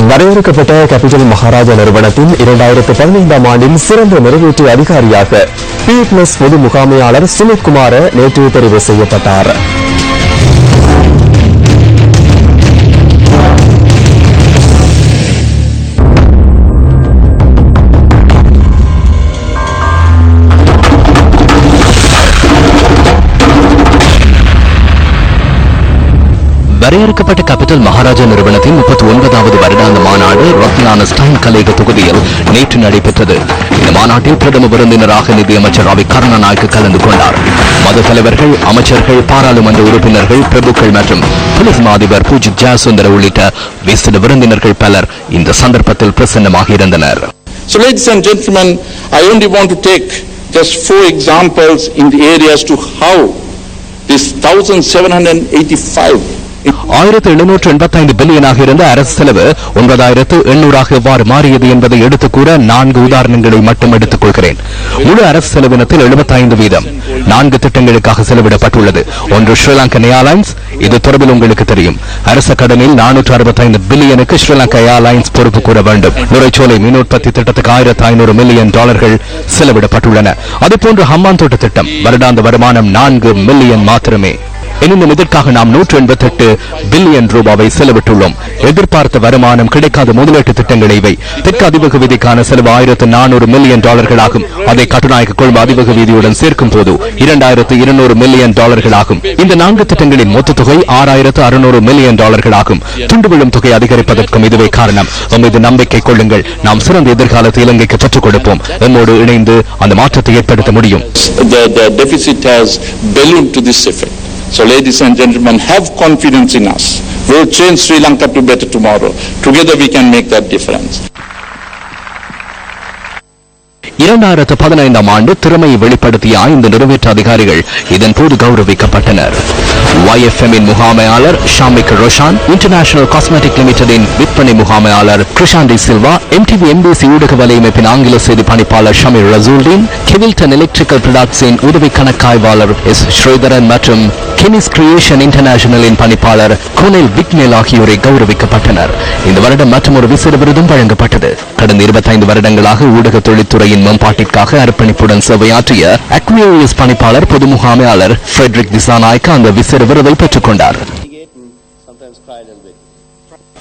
வரையறுக்கப்பட்ட கேபிட்டல் மகாராஜா நிறுவனத்தின் 2015ஆம் ஆண்டின் சிறந்த நிறைவேற்று அதிகாரியாக P+ பொது முகாமையாளர் சுமித் குமார நேற்று தெரிவு செய்யப்பட்டார். வரையறுக்கப்பட்ட கேபிட்டல் மகாராஜா நிறுவனத்தின் 39வது வருடாந்த மாநாடு ரத்னான ஸ்டைன் கலைக தொகுதியில் நேற்று நடைபெற்றது. இந்த மாநாட்டில் பிரதம விருந்தினராக நிதியமைச்சர் ரவி கருணாநாயக்க கலந்து கொண்டார். மத தலைவர்கள், அமைச்சர்கள், பாராளுமன்ற உறுப்பினர்கள், பிரபுக்கள் மற்றும் போலீஸ் அதிபர் பூஜித் ஜெயசுந்தர் உள்ளிட்ட விசேட விருந்தினர்கள் பலர் இந்த சந்தர்ப்பத்தில் பிரசன்னமாக இருந்தனர். So ladies and gentlemen, I only want to take just 4 examples in the areas to how this 1785 1785 பில்லியனாக இருந்த அரசு செலவு 9800 எவ்வாறு மாறியது என்பதை எடுத்துக் கூற 4 உதாரணங்களை மட்டும் எடுத்துக் கொள்கிறேன். முழு அரசு செலவினத்தில் 75% 4 திட்டங்களுக்காக செலவிடப்பட்டுள்ளது. ஒன்று ஸ்ரீலங்கன் ஏர்லைன்ஸ், இது தொடர்பில் உங்களுக்கு தெரியும். அரச கடனில் 465 பில்லியனுக்கு ஸ்ரீலங்கா ஏர்லைன்ஸ் பொறுப்பு கூற வேண்டும். நுரைச்சோலை மீன் உற்பத்தி திட்டத்துக்கு $1500 மில்லியன் செலவிடப்பட்டுள்ளன. அதுபோன்று ஹம்மான் தோட்ட திட்டம் வருடாந்த வருமானம் 4 மில்லியன் மாத்திரமே. எனினும் இதற்காக நாம் 188 பில்லியன் ரூபாவை செலவிட்டுள்ளோம். எதிர்பார்த்த வருமானம் கிடைக்காத முதலீட்டு திட்டங்கள் இவை. தெற்கு அதிவேக வீதிக்கான செலவு $1400 மில்லியன் ஆகும். அதை கட்டுநாயக்க கொழும்பு அதிவேக வீதியுடன் சேர்க்கும் போது $2200 மில்லியன் ஆகும். இந்த 4 திட்டங்களின் மொத்த தொகை $6600 மில்லியன் ஆகும். துண்டு விழும் தொகை அதிகரிப்பதற்கும் இதுவே காரணம். மீது நம்பிக்கை கொள்ளுங்கள். நாம் சிறந்த எதிர்காலத்தை இலங்கைக்கு பெற்றுக் கொடுப்போம். நம்மோடு இணைந்து அந்த மாற்றத்தை ஏற்படுத்த முடியும். So ladies and gentlemen, have confidence in us. We'll change Sri Lanka to better tomorrow. Together we can make that difference. 2015ஆம் ஆண்டு திறமையை வெளிப்படுத்திய 5 நிறைவேற்று அதிகாரிகள் இதன் போது கௌரவிக்கப்பட்டனர். YFM-இன் முகாமையாளர் ஷாமிக் ரோஷான், இன்டர்நேஷனல் காஸ்மெட்டிக் லிமிடெடின் விற்பனை முகாமையாளர் கிருஷாண்டி சில்வா, MTV MBC ஊடக வலையமைப்பின் ஆங்கில செய்தி பணிப்பாளர் ஷமீர் ரசூல்தீன், கெவில்டன் எலக்ட்ரிக்கல் ப்ரொடக்ட்ஸின் உதவி கணக்காய்வாளர் S. ஸ்ரீதரன் மற்றும் கெனிஸ் கிரியேஷன் இன்டர்நேஷனலின் பணிப்பாளர் கோனேல் விக்னேல் ஆகியோரை கௌரவிக்கப்பட்டனர். இந்த வருடம் மற்றும் ஒரு விசேட விருதும் வழங்கப்பட்டது. கடந்த 25 வருடங்களாக ஊடக தொழில்துறையின் மேம்பாட்டிற்காக அர்ப்பணிப்புடன் சேவையாற்றிய அக்வியோரிஸ் பணிப்பாளர் பொது முகாமையாளர் ஃபிரெட்ரிக் திசாநாயக்க அந்த விசேட விருதை பெற்றுக் கொண்டார்.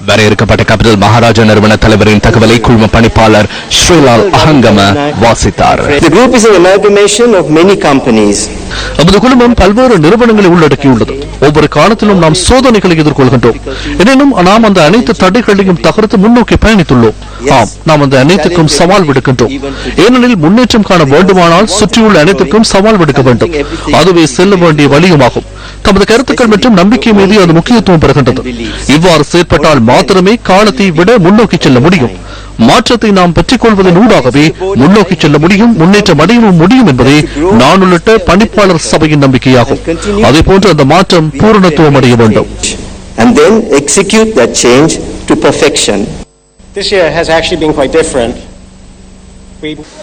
வரையறுக்கப்பட்ட கேபிட்டல் மகாராஜா நிறுவன தலைவரின் தகவலை குழும பணிப்பாளர் ஸ்ரீலால் அஹங்கம வாசித்தார். The group is an amalgamation of many companies. நமது குழுமம் பல்வேறு நிறுவனங்களை உள்ளடக்கியுள்ளது. ஒவ்வொரு காலத்திலும் நாம் சோதனைகளை எதிர்கொள்கின்றோம். எனினும் நாம் அந்த அனைத்து தடைகளையும் தகர்த்து முன்னோக்கி பயணித்துள்ளோம். ஆம், நாம் அந்த அனைத்துக்கும் சவால் விடுக்கின்றோம். ஏனெனில் முன்னேற்றம் காண வேண்டுமானால் சுற்றியுள்ள அனைத்துக்கும் சவால் விடுக்க வேண்டும். அதுவே செல்ல வேண்டிய வழியுமாகும். தமது கருத்துக்கள் மற்றும் நம்பிக்கை மீது அது முக்கியத்துவம் பெறுகின்றது. இவ்வாறு செயற்பட்டால் மாத்திரமே காலத்தை விட முன்னோக்கி செல்ல முடியும். மாற்றத்தை நாம் பெற்றுக் கொள்வதன் ஊடாகவே முன்னோக்கி செல்ல முடியும், முன்னேற்றம் அடையவும் முடியும் என்பதே நான் உள்ளிட்ட பணிப்பாளர் சபையின் நம்பிக்கையாகும். அதே போன்று அந்த மாற்றம் பூரணத்துவம் அடைய வேண்டும். And then execute that change to perfection. This year has actually been quite different.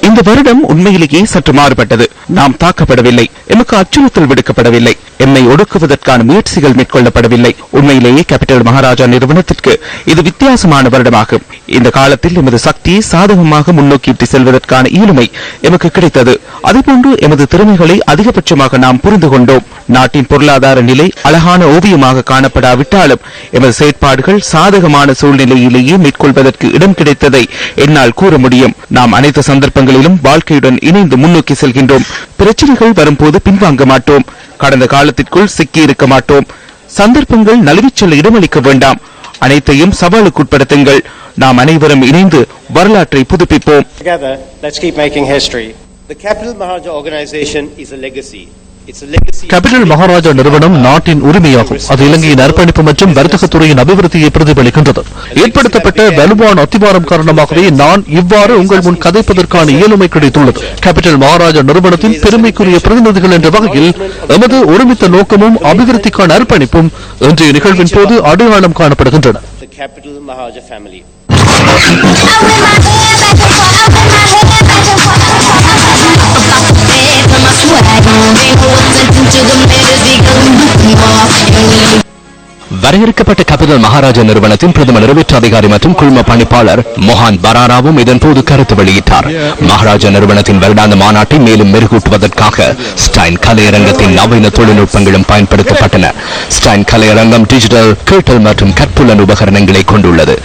இந்த வருடம் உண்மையிலேயே சற்று மாறுபட்டது. நாம் தாக்கப்படவில்லை, எமக்கு அச்சுறுத்தல் விடுக்கப்படவில்லை, எம்மை ஒடுக்குவதற்கான முயற்சிகள் மேற்கொள்ளப்படவில்லை. உண்மையிலேயே கேபிட்டல் மகாராஜா நிறுவனத்திற்கு இது வித்தியாசமான வருடமாகும். இந்த காலத்தில் எமது சக்தியை சாதகமாக முன்னோக்கி செல்வதற்கான இயலுமை எமக்கு கிடைத்தது. அதேபோன்று எமது திறமைகளை அதிகபட்சமாக நாம் புரிந்து கொண்டோம். நாட்டின் பொருளாதார நிலை அழகான ஓவியமாக காணப்படாவிட்டாலும் எமது செயற்பாடுகள் சாதகமான சூழ்நிலையிலேயே மேற்கொள்வதற்கு இடம் கிடைத்ததை என்னால் கூற முடியும். நாம் அனைத்து சந்தர்ப்பங்களிலும் வாழ்க்கையுடன் இணைந்து முன்னோக்கி செல்கின்றோம். பிரச்சனைகள் வரும்போது பின்வாங்க மாட்டோம். கடந்த காலத்திற்குள் சிக்கி இருக்க மாட்டோம். சந்தர்ப்பங்கள் நழுவிச் செல்ல இடமளிக்க வேண்டாம். அனைத்தையும் சவாலுக்குட்படுத்துங்கள். நாம் அனைவரும் இணைந்து வரலாற்றை புதுப்பிப்போம். Together, let's keep making history. The Capital Maharaja organization is a legacy. Capital Maharaja நிறுவனம் நாட்டின் உரிமையாகும். அது இலங்கையின் அர்ப்பணிப்பு மற்றும் வர்த்தகத்துறையின் அபிவிருத்தியை பிரதிபலிக்கின்றது. ஏற்படுத்தப்பட்ட வலுவான அத்திவாரம் காரணமாகவே நான் இவ்வாறு உங்கள் முன் கதைப்பதற்கான இயலுமை கிடைத்துள்ளது. கேபிட்டல் மகாராஜா நிறுவனத்தின் பெருமைக்குரிய பிரதிநிதிகள் என்ற வகையில் எமது ஒருமித்த நோக்கமும் அபிவிருத்திக்கான அர்ப்பணிப்பும் இன்றைய நிகழ்வின் போது அடையாளம் காணப்படுகின்றன. வரையறுக்கப்பட்ட கேபிட்டல் மகாராஜா நிறுவனத்தின் பிரதம நிறைவேற்று அதிகாரி மற்றும் குழும பணிப்பாளர் மொஹான் பராராவும் இதன்போது கருத்து வெளியிட்டார். மகாராஜா நிறுவனத்தின் வருடாந்த மாநாட்டை மேலும் மெருகூட்டுவதற்காக ஸ்டைன் கலையரங்கத்தின் நவீன தொழில்நுட்பங்களும் பயன்படுத்தப்பட்டன. ஸ்டைன் கலையரங்கம் டிஜிட்டல் கேட்டல் மற்றும் கற்புலன் உபகரணங்களை கொண்டுள்ளது.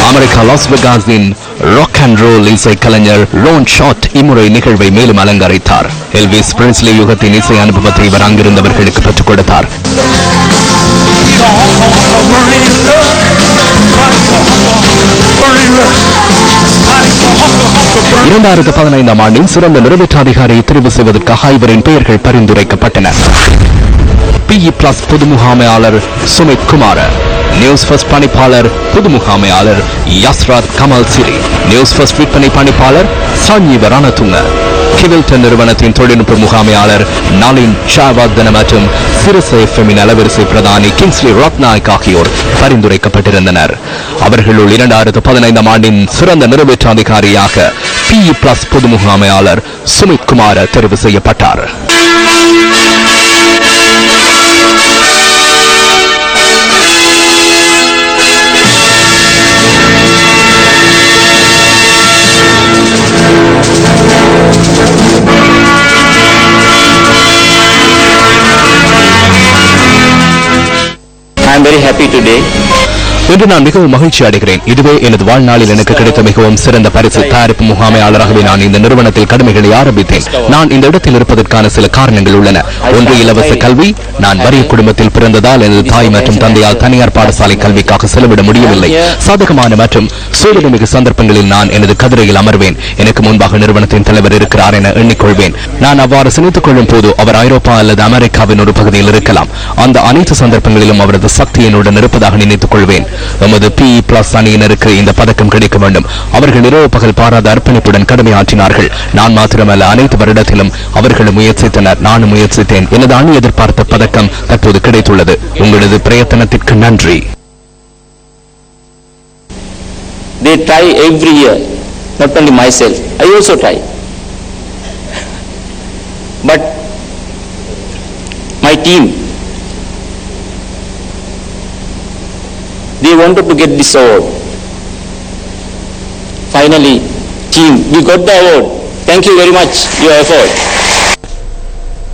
அமெரிக்கா லாஸ் வெகாஸின் ராக் அண்ட் ரோல் இசை கலைஞர் ரோன் ஷாட் இம்முறை நிகழ்வை மேலும் அலங்கரித்தார். எல்விஸ் பிரெஸ்லி யுகத்தின் இசை அனுபவத்தை இவர் அங்கிருந்தவர்களுக்கு பெற்றுக் கொடுத்தார். 2015 ஆண்டின் சிறந்த நிறைவேற்று அதிகாரியை தெரிவு செய்வதற்காக இவரின் பெயர்கள் பரிந்துரைக்கப்பட்டன. PE Plus பொது முகாமையாளர் சுமித் குமார, நியூஸ் ஃபர்ஸ்ட் பணிப்பாளர் பொது முகாமையாளர் யஸ்ராத் கமல் சிரி, நியூஸ் ஃபர்ஸ்ட் விற்பனை பணிப்பாளர் சஞ்சீவ ரணதுங்க, கிவில்டன் நிறுவனத்தின் தொழில்நுட்ப முகாமையாளர் நளின் ஷாவர்தன மற்றும் சிரச எஃப்எம்மின் அலவரிசை பிரதானி கிங்ஸ்லி ரத்நாயக் ஆகியோர் பரிந்துரைக்கப்பட்டிருந்தனர். அவர்களுள் 2015 ஆண்டின் சிறந்த நிறைவேற்று அதிகாரியாக PE Plus பொது முகாமையாளர் சுமித் குமார தெரிவு செய்யப்பட்டார். I am very happy today. இன்று நான் மிகவும் மகிழ்ச்சி அடைகிறேன். இதுவே எனது வாழ்நாளில் எனக்கு கிடைத்த மிகவும் சிறந்த பரிசு. தயாரிப்பு முகாமையாளராகவே நான் இந்த நிறுவனத்தில் கடமைகளை ஆரம்பித்தேன். நான் இந்த இடத்தில் இருப்பதற்கான சில காரணங்கள் உள்ளன. ஒன்று, இலவச கல்வி. நான் வறிய குடும்பத்தில் பிறந்ததால் எனது தாய் மற்றும் தந்தையால் தனியார் பாடசாலை கல்விக்காக செலவிட முடியவில்லை. சாதகமான மற்றும் சூழலுமிகு சந்தர்ப்பங்களில் நான் எனது கதிரையில் அமர்வேன். எனக்கு முன்பாக நிறுவனத்தின் தலைவர் இருக்கிறார் என எண்ணிக்கொள்வேன். நான் அவ்வாறு சிந்தித்துக் கொள்ளும் போது அவர் ஐரோப்பா அல்லது அமெரிக்காவின் ஒரு பகுதியில் இருக்கலாம். அந்த அனைத்து சந்தர்ப்பங்களிலும் அவரது சக்தி என்னுடன் இருப்பதாக நினைத்துக் கொள்வேன். நமது PE Plus அணியினருக்கு இந்த பதக்கம் கிடைக்க வேண்டும். அவர்கள் இரவு பகல் பாராத அர்ப்பணிப்புடன் கடமையாற்றினார்கள். நான் மாத்திரமல்ல, அனைத்து வருடத்திலும் அவர்களும் முயற்சித்தனர், நானும் முயற்சித்தேன். எனது அணி எதிர்பார்த்த பதக்கம் தற்போது கிடைத்துள்ளது. உங்களது பிரயத்தனத்திற்கு நன்றி. They try every year, not only myself, I also try. But my team, they wanted to get this award. Finally, team, we got the award. Thank you very much, your effort.